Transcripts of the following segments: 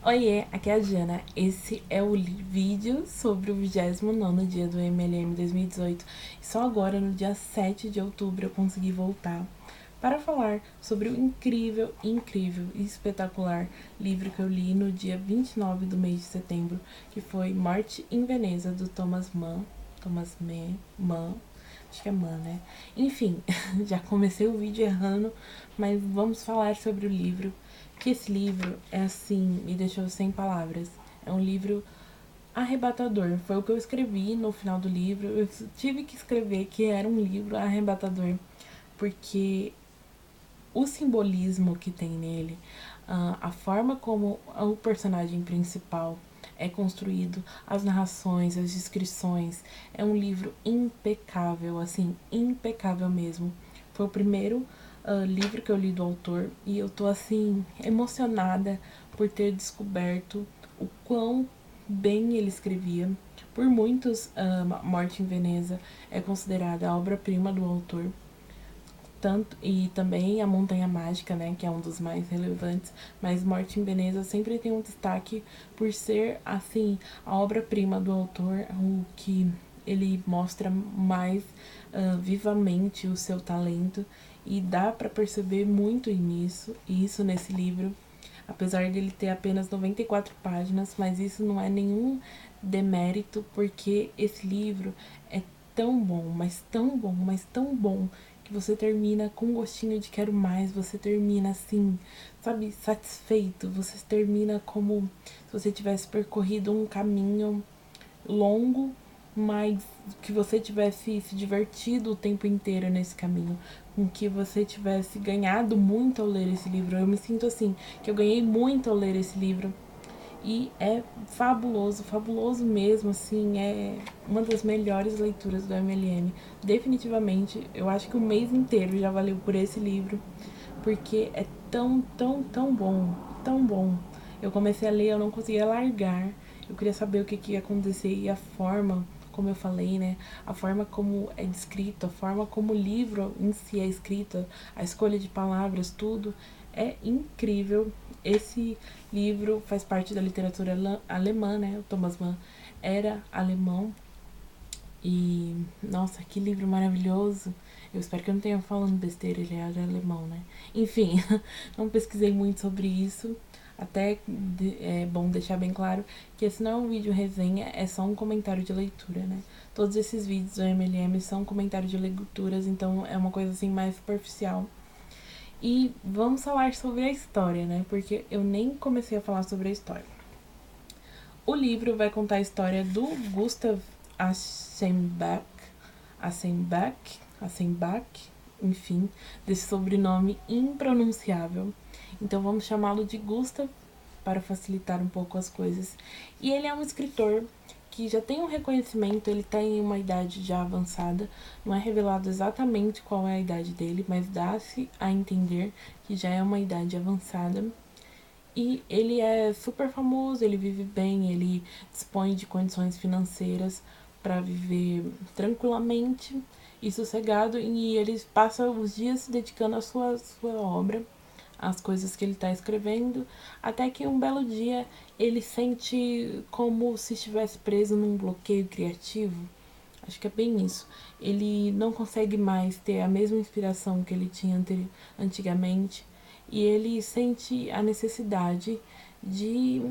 Oiê, aqui é a Jana. Esse é o vídeo sobre o 29º dia do MLM 2018. E só agora, no dia 7 de outubro, eu consegui voltar para falar sobre o incrível e espetacular livro que eu li no dia 29 do mês de setembro, que foi Morte em Veneza, do Thomas Mann. Mann. Acho que é Mann, né? Enfim, já comecei o vídeo errando, mas vamos falar sobre o livro. Que esse livro é assim, me deixou sem palavras. É um livro arrebatador. Foi o que eu escrevi no final do livro. Eu tive que escrever que era um livro arrebatador, porque o simbolismo que tem nele, a forma como o personagem principal é construído, as narrações, as descrições, é um livro impecável, assim, impecável mesmo. Foi o primeiro livro que eu li do autor e eu tô assim emocionada por ter descoberto o quão bem ele escrevia. Por muitos, Morte em Veneza é considerada a obra-prima do autor, tanto e também a Montanha Mágica, né, que é um dos mais relevantes, mas Morte em Veneza sempre tem um destaque por ser assim a obra-prima do autor, o que ele mostra mais vivamente o seu talento, e dá para perceber muito isso nesse livro, apesar de ele ter apenas 94 páginas, mas isso não é nenhum demérito, porque esse livro é tão bom, mas tão bom, mas tão bom, que você termina com um gostinho de quero mais, você termina assim, sabe, satisfeito, você termina como se você tivesse percorrido um caminho longo, mas que você tivesse se divertido o tempo inteiro nesse caminho, com que você tivesse ganhado muito ao ler esse livro. Eu me sinto assim, que eu ganhei muito ao ler esse livro. E é fabuloso, fabuloso mesmo, assim, é uma das melhores leituras do MLM. Definitivamente, eu acho que o mês inteiro já valeu por esse livro, porque é tão, tão, tão bom, tão bom. Eu comecei a ler, eu não conseguia largar, eu queria saber o que ia acontecer, e a forma, como eu falei, né, a forma como é descrito, a forma como o livro em si é escrito, a escolha de palavras, tudo é incrível. Esse livro faz parte da literatura alemã, né, o Thomas Mann era alemão, e nossa, que livro maravilhoso. Eu espero que eu não tenha falando besteira, ele era alemão, né? Enfim, não pesquisei muito sobre isso. Até é bom deixar bem claro que esse não é um vídeo resenha, é só um comentário de leitura, né? Todos esses vídeos do MLM são comentários de leituras, então é uma coisa assim mais superficial. E vamos falar sobre a história, né? Porque eu nem comecei a falar sobre a história. O livro vai contar a história do Gustav Aschenbach, enfim, desse sobrenome impronunciável. Então vamos chamá-lo de Gustav para facilitar um pouco as coisas. E ele é um escritor que já tem um reconhecimento, ele está em uma idade já avançada, não é revelado exatamente qual é a idade dele, mas dá-se a entender que já é uma idade avançada. E ele é super famoso, ele vive bem, ele dispõe de condições financeiras para viver tranquilamente e sossegado, e ele passa os dias se dedicando à sua obra, às coisas que ele está escrevendo, até que um belo dia ele sente como se estivesse preso num bloqueio criativo. Acho que é bem isso. Ele não consegue mais ter a mesma inspiração que ele tinha antigamente, e ele sente a necessidade de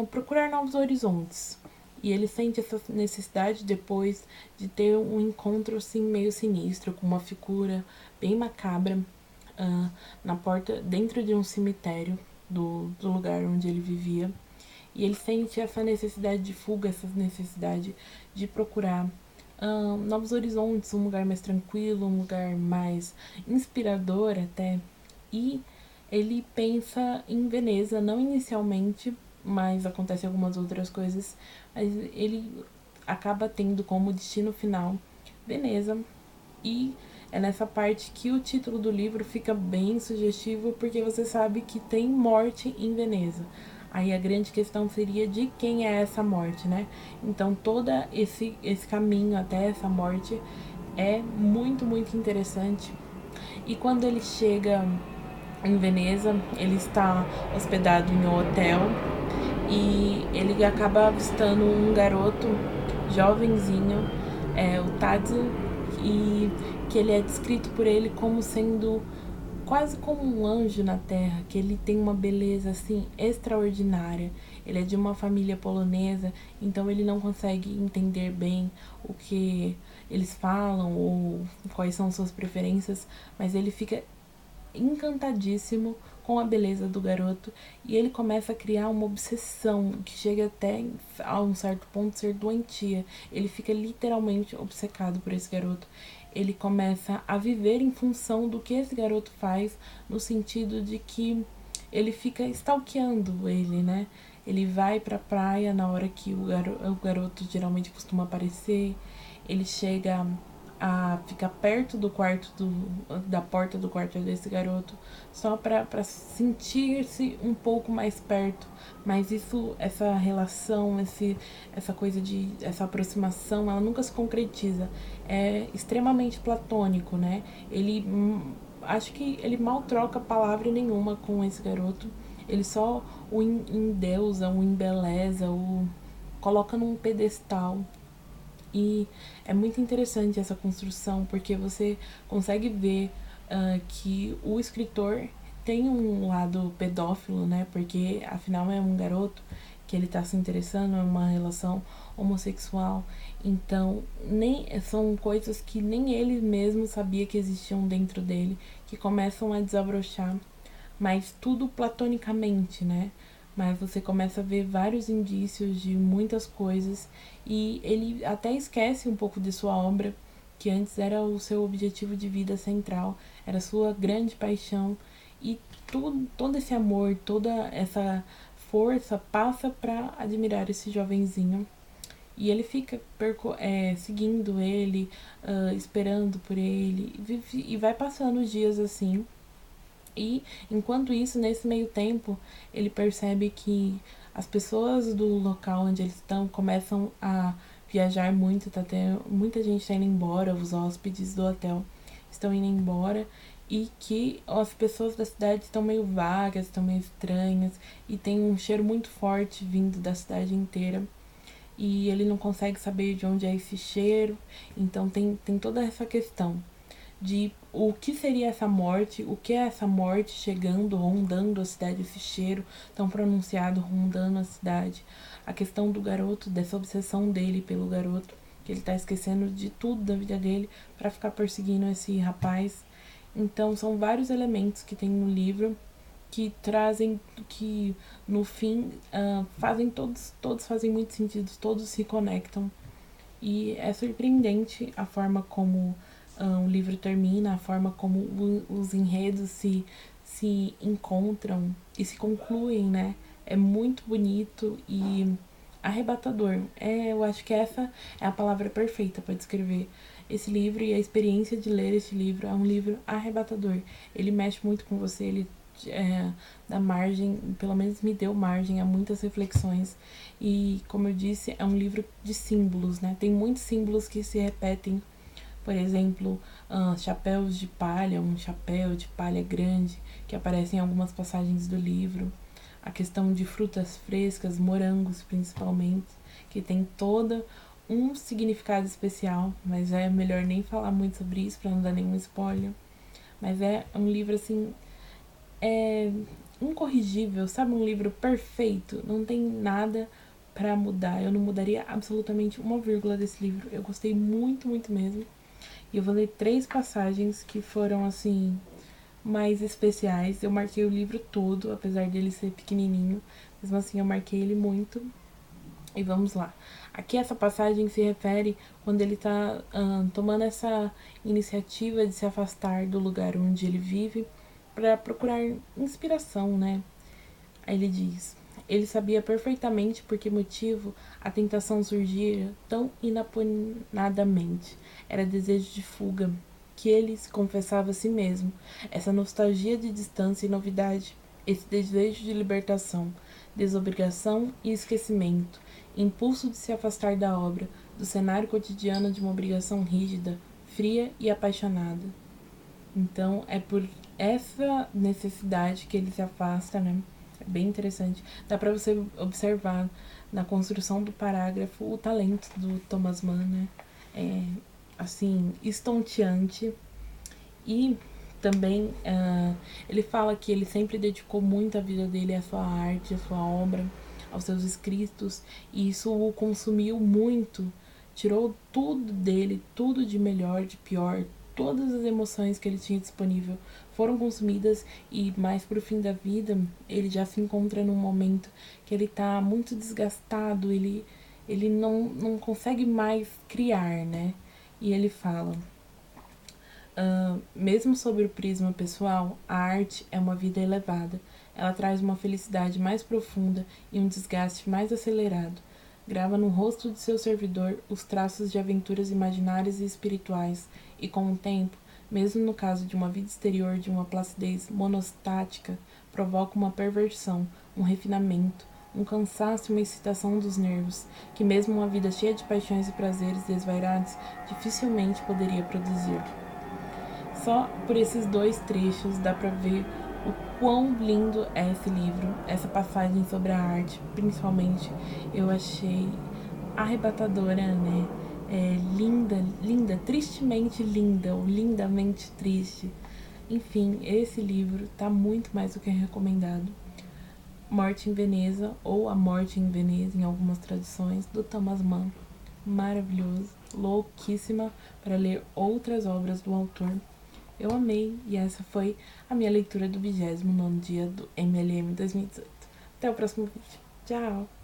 procurar novos horizontes. E ele sente essa necessidade depois de ter um encontro assim meio sinistro com uma figura bem macabra na porta, dentro de um cemitério do lugar onde ele vivia. E ele sente essa necessidade de fuga, essa necessidade de procurar novos horizontes, um lugar mais tranquilo, um lugar mais inspirador até. E ele pensa em Veneza, não inicialmente, mas acontece algumas outras coisas, mas ele acaba tendo como destino final Veneza. E é nessa parte que o título do livro fica bem sugestivo, porque você sabe que tem morte em Veneza. Aí a grande questão seria de quem é essa morte, né? Então todo esse caminho até essa morte é muito, muito interessante. E quando ele chega em Veneza, ele está hospedado em um hotel, e ele acaba avistando um garoto jovenzinho, o Tadzu, e que ele é descrito por ele como sendo quase como um anjo na Terra, que ele tem uma beleza assim extraordinária. Ele é de uma família polonesa, então ele não consegue entender bem o que eles falam ou quais são suas preferências, mas ele fica encantadíssimo com a beleza do garoto e ele começa a criar uma obsessão que chega até a um certo ponto ser doentia. Ele fica literalmente obcecado por esse garoto. Ele começa a viver em função do que esse garoto faz, no sentido de que ele fica stalkeando ele, né? Ele vai pra praia na hora que o garoto geralmente costuma aparecer. Ele chega a ficar perto do quarto da porta do quarto desse garoto, só para sentir-se um pouco mais perto. Mas isso, essa relação, essa coisa de essa aproximação, ela nunca se concretiza. É extremamente platônico, né? Ele acho que ele mal troca palavra nenhuma com esse garoto. Ele só o endeusa, o embeleza, o coloca num pedestal. E é muito interessante essa construção, porque você consegue ver que o escritor tem um lado pedófilo, né? Porque afinal é um garoto que ele tá se interessando, é uma relação homossexual. Então, nem são coisas que nem ele mesmo sabia que existiam dentro dele, que começam a desabrochar, mas tudo platonicamente, né? Mas você começa a ver vários indícios de muitas coisas e ele até esquece um pouco de sua obra, que antes era o seu objetivo de vida central, era sua grande paixão, e todo esse amor, toda essa força passa para admirar esse jovenzinho. E ele fica seguindo ele, esperando por ele, e vai passando os dias assim. E enquanto isso, nesse meio tempo, ele percebe que as pessoas do local onde eles estão começam a viajar muito, tá tendo, muita gente tá indo embora, os hóspedes do hotel estão indo embora, e que as pessoas da cidade estão meio vagas, estão meio estranhas, e tem um cheiro muito forte vindo da cidade inteira. E ele não consegue saber de onde é esse cheiro, então tem toda essa questão de o que seria essa morte, o que é essa morte chegando, rondando a cidade, esse cheiro tão pronunciado rondando a cidade. A questão do garoto, dessa obsessão dele pelo garoto, que ele tá esquecendo de tudo da vida dele para ficar perseguindo esse rapaz. Então são vários elementos que tem no livro que trazem, que no fim fazem todos fazem muito sentido, todos se conectam. E é surpreendente a forma como o livro termina, a forma como os enredos se encontram e se concluem, né? É muito bonito e arrebatador. Eu acho que essa é a palavra perfeita para descrever esse livro, e a experiência de ler esse livro é um livro arrebatador. Ele mexe muito com você, ele dá margem, pelo menos me deu margem a muitas reflexões. E, como eu disse, é um livro de símbolos, né? Tem muitos símbolos que se repetem. Por exemplo, chapéus de palha, um chapéu de palha grande, que aparece em algumas passagens do livro. A questão de frutas frescas, morangos principalmente, que tem toda um significado especial, mas é melhor nem falar muito sobre isso para não dar nenhum spoiler. Mas é um livro assim, incorrigível, sabe? Um livro perfeito, não tem nada para mudar. Eu não mudaria absolutamente uma vírgula desse livro. Eu gostei muito, muito mesmo. E eu vou ler 3 passagens que foram, assim, mais especiais. Eu marquei o livro todo, apesar dele ser pequenininho. Mesmo assim, eu marquei ele muito. E vamos lá. Aqui essa passagem se refere quando ele tá tomando essa iniciativa de se afastar do lugar onde ele vive para procurar inspiração, né? Aí ele diz: ele sabia perfeitamente por que motivo a tentação surgira tão inaponadamente. Era desejo de fuga, que ele se confessava a si mesmo, essa nostalgia de distância e novidade, esse desejo de libertação, desobrigação e esquecimento, impulso de se afastar da obra, do cenário cotidiano de uma obrigação rígida, fria e apaixonada. Então é por essa necessidade que ele se afasta, né? bem interessante. Dá para você observar na construção do parágrafo o talento do Thomas Mann, né? É, assim, estonteante. E também ele fala que ele sempre dedicou muito a vida dele à sua arte, à sua obra, aos seus escritos, e isso o consumiu muito, tirou tudo dele, tudo de melhor, de pior, todas as emoções que ele tinha disponível foram consumidas, e mais pro fim da vida ele já se encontra num momento que ele tá muito desgastado, ele não consegue mais criar, né? E ele fala: mesmo sob o prisma pessoal, a arte é uma vida elevada. Ela traz uma felicidade mais profunda e um desgaste mais acelerado. Grava no rosto de seu servidor os traços de aventuras imaginárias e espirituais, e com o tempo, mesmo no caso de uma vida exterior de uma placidez monostática, provoca uma perversão, um refinamento, um cansaço e uma excitação dos nervos, que mesmo uma vida cheia de paixões e prazeres desvairados dificilmente poderia produzir. Só por esses dois trechos dá pra ver o quão lindo é esse livro, essa passagem sobre a arte, principalmente. Eu achei arrebatadora, né? Linda, linda, tristemente linda, ou lindamente triste. Enfim, esse livro tá muito mais do que recomendado. Morte em Veneza, ou A Morte em Veneza, em algumas traduções, do Thomas Mann. Maravilhoso, louquíssima para ler outras obras do autor. Eu amei, e essa foi a minha leitura do 29º dia do MLM 2018. Até o próximo vídeo. Tchau!